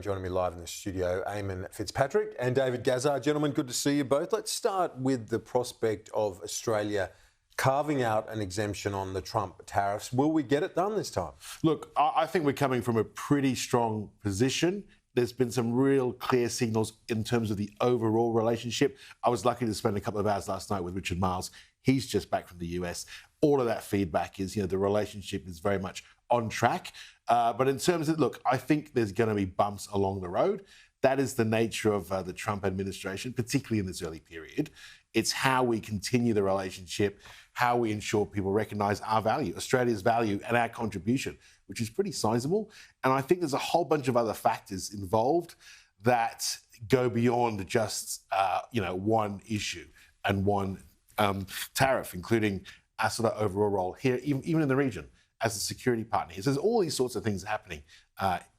joining me live in the studio, Eamonn Fitzpatrick and David Gazar. Gentlemen, good to see you both. Let's start with the prospect of Australia carving out an exemption on the Trump tariffs. Will we get it done this time? Look, I think we're coming from a pretty strong position. There's been some real clear signals in terms of the overall relationship. I was lucky to spend a couple of hours last night with Richard Marles. He's just back from the US. All of that feedback is, the relationship is very much on track. But in terms of, look, I think there's going to be bumps along the road. That is the nature of the Trump administration, particularly in this early period. It's how we continue the relationship, how we ensure people recognise our value, Australia's value and our contribution, which is pretty sizable. And I think there's a whole bunch of other factors involved that go beyond just, one issue and one tariff, including our sort of overall role here, even in the region, as a security partner. So there's all these sorts of things happening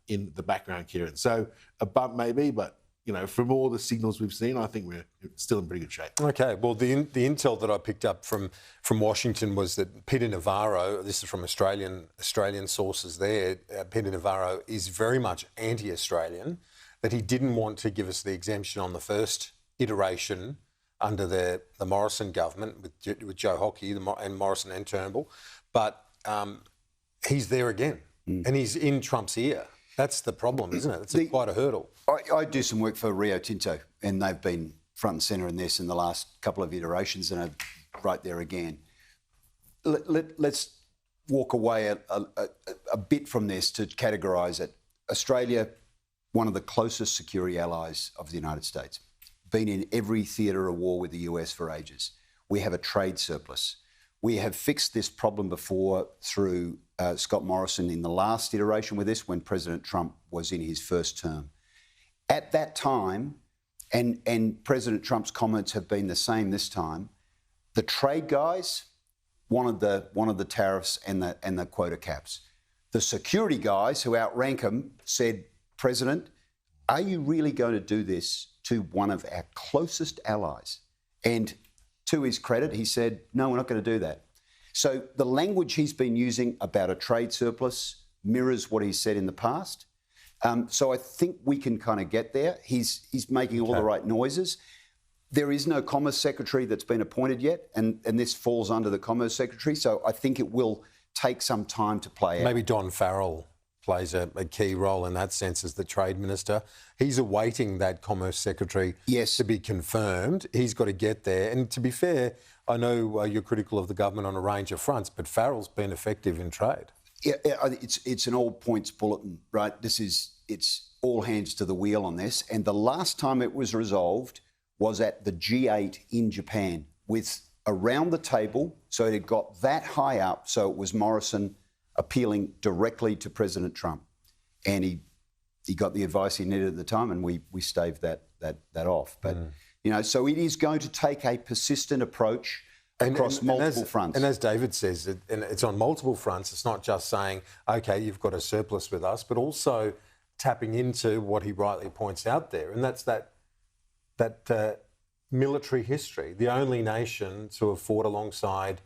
in the background, Kieran. So a bump maybe, but from all the signals we've seen, I think we're still in pretty good shape. Okay, well, the intel that I picked up from Washington was that Peter Navarro, this is from Australian sources there, Peter Navarro is very much anti-Australian, that he didn't want to give us the exemption on the first iteration under the Morrison government with Joe Hockey and Morrison and Turnbull, but he's there again, and he's in Trump's ear. That's the problem, isn't it? It's quite a hurdle. I do some work for Rio Tinto, and they've been front and centre in this in the last couple of iterations, and are right there again. Let's walk away a bit from this to categorise it. Australia, one of the closest security allies of the United States, been in every theatre of war with the US for ages. We have a trade surplus. We have fixed this problem before through Scott Morrison in the last iteration with this, when President Trump was in his first term. At that time, and President Trump's comments have been the same this time, the trade guys wanted the tariffs and the quota caps. The security guys who outrank him said, President, are you really going to do this to one of our closest allies? And to his credit, he said, no, we're not going to do that. So the language he's been using about a trade surplus mirrors what he's said in the past. So I think we can kind of get there. He's making all the right noises. There is no Commerce Secretary that's been appointed yet, and this falls under the Commerce Secretary. So I think it will take some time to play out. Maybe Don Farrell plays a key role in that sense as the Trade Minister. He's awaiting that Commerce Secretary to be confirmed. He's got to get there. And to be fair, I know you're critical of the government on a range of fronts, but Farrell's been effective in trade. Yeah, it's an all-points bulletin, right? It's all hands to the wheel on this. And the last time it was resolved was at the G8 in Japan, with around the table, so it had got that high up, so it was Morrison appealing directly to President Trump. And he got the advice he needed at the time, and we staved that off. But, so it is going to take a persistent approach across multiple fronts. And as David says, it's on multiple fronts. It's not just saying, OK, you've got a surplus with us, but also tapping into what he rightly points out there, and that's that military history, the only nation to have fought alongside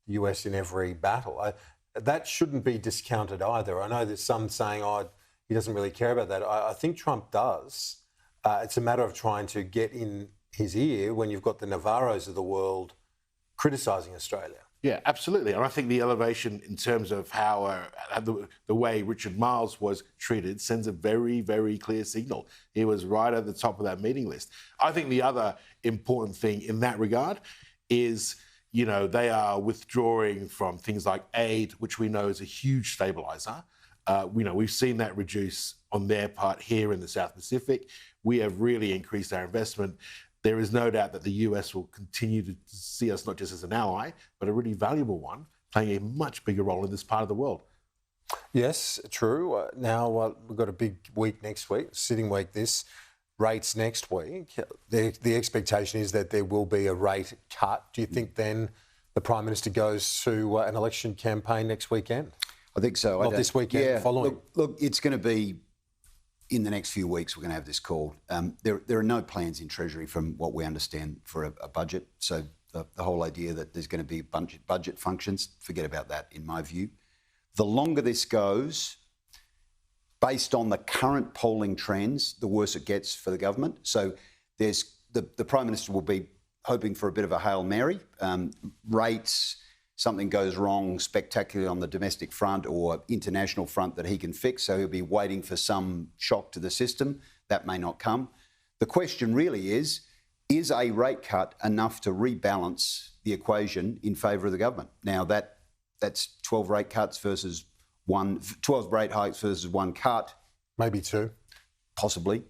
the US in every battle. That shouldn't be discounted either. I know there's some saying, he doesn't really care about that. I think Trump does. It's a matter of trying to get in his ear when you've got the Navarros of the world criticising Australia. Yeah, absolutely. And I think the elevation in terms of how the way Richard Marles was treated sends a very, very clear signal. He was right at the top of that meeting list. I think the other important thing in that regard is, they are withdrawing from things like aid, which we know is a huge stabiliser. We've seen that reduce on their part here in the South Pacific. We have really increased our investment. There is no doubt that the US will continue to see us not just as an ally, but a really valuable one, playing a much bigger role in this part of the world. Yes, true. Now we've got a big week next week, sitting week rates next week. The expectation is that there will be a rate cut. Do you think then the Prime Minister goes to an election campaign next weekend? I think so. Not this weekend, following? Look, it's going to be in the next few weeks. We're going to have this call. There are no plans in Treasury, from what we understand, for a budget. So the whole idea that there's going to be budget functions, forget about that, in my view. The longer this goes, based on the current polling trends, the worse it gets for the government. So there's the Prime Minister will be hoping for a bit of a Hail Mary. Rates, something goes wrong spectacularly on the domestic front or international front that he can fix. So he'll be waiting for some shock to the system. That may not come. The question really is a rate cut enough to rebalance the equation in favour of the government? Now, that's 12 rate cuts versus 12 rate hikes versus one cut. Maybe two. Possibly.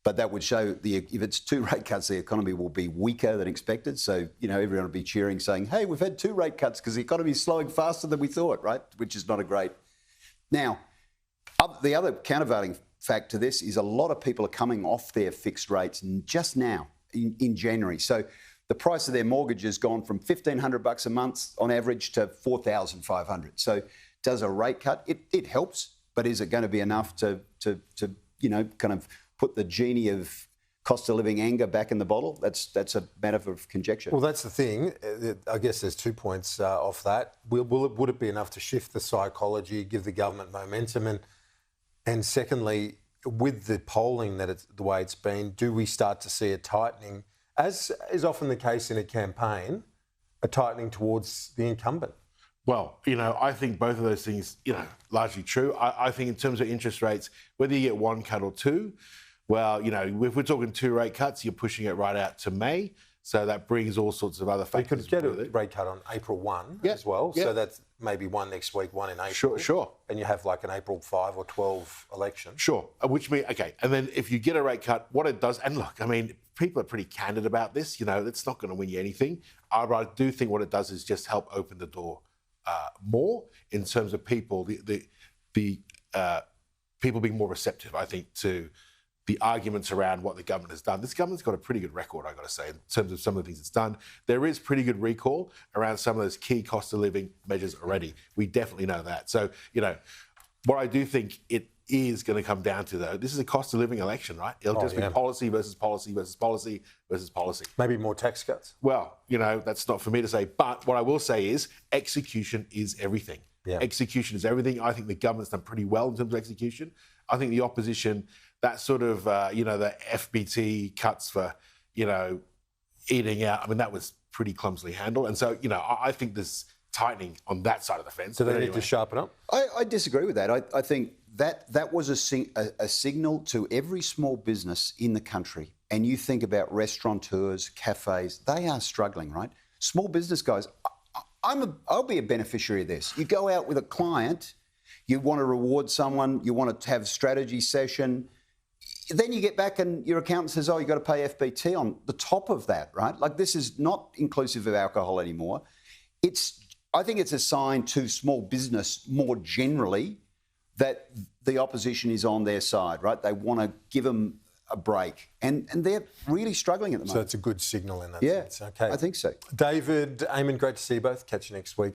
But that would show if it's 2 rate cuts, the economy will be weaker than expected. So, everyone will be cheering, saying, hey, we've had 2 rate cuts because the economy is slowing faster than we thought, right? Which is not a great... Now, the other countervailing fact to this is a lot of people are coming off their fixed rates just now in January. So the price of their mortgage has gone from $1,500 a month on average to $4,500. So does a rate cut? It helps, but is it going to be enough to kind of put the genie of cost of living anger back in the bottle? That's a matter of conjecture. Well, that's the thing. I guess there's 2 points off that. Would it be enough to shift the psychology, give the government momentum? And secondly, with the polling the way it's been, do we start to see a tightening, as is often the case in a campaign, a tightening towards the incumbent? Well, I think both of those things, largely true. I think in terms of interest rates, whether you get 1 cut or 2, well, if we're talking 2 rate cuts, you're pushing it right out to May. So that brings all sorts of other factors. You could get a rate cut on April 1 as well. Yeah. So that's maybe 1 next week, 1 in April. Sure. And you have like an April 5 or 12 election. Sure. Which means, okay, and then if you get a rate cut, what it does, and look, I mean, people are pretty candid about this, it's not going to win you anything. I do think what it does is just help open the door more in terms of people, the people being more receptive, I think, to the arguments around what the government has done. This government's got a pretty good record, I've got to say, in terms of some of the things it's done. There is pretty good recall around some of those key cost of living measures already. We definitely know that. So, what I do think it is going to come down to, though, this is a cost of living election, right? It'll just be policy versus policy versus policy versus policy. Maybe more tax cuts. Well, that's not for me to say. But what I will say is execution is everything. Yeah. Execution is everything. I think the government's done pretty well in terms of execution. I think the opposition, that sort of, the FBT cuts for, eating out, I mean, that was pretty clumsily handled. And so, I think there's tightening on that side of the fence. So they need to sharpen up? I disagree with that. I think that was a signal to every small business in the country. And you think about restaurateurs, cafes, they are struggling, right? Small business guys, I'll be a beneficiary of this. You go out with a client, you want to reward someone, you want to have a strategy session, then you get back and your accountant says, you've got to pay FBT on the top of that, right? Like, this is not inclusive of alcohol anymore. I think it's a sign to small business more generally that the opposition is on their side, right? They want to give them a break. And they're really struggling at the moment. So it's a good signal in that sense. Yeah, Okay. I think so. David, Eamonn, great to see you both. Catch you next week.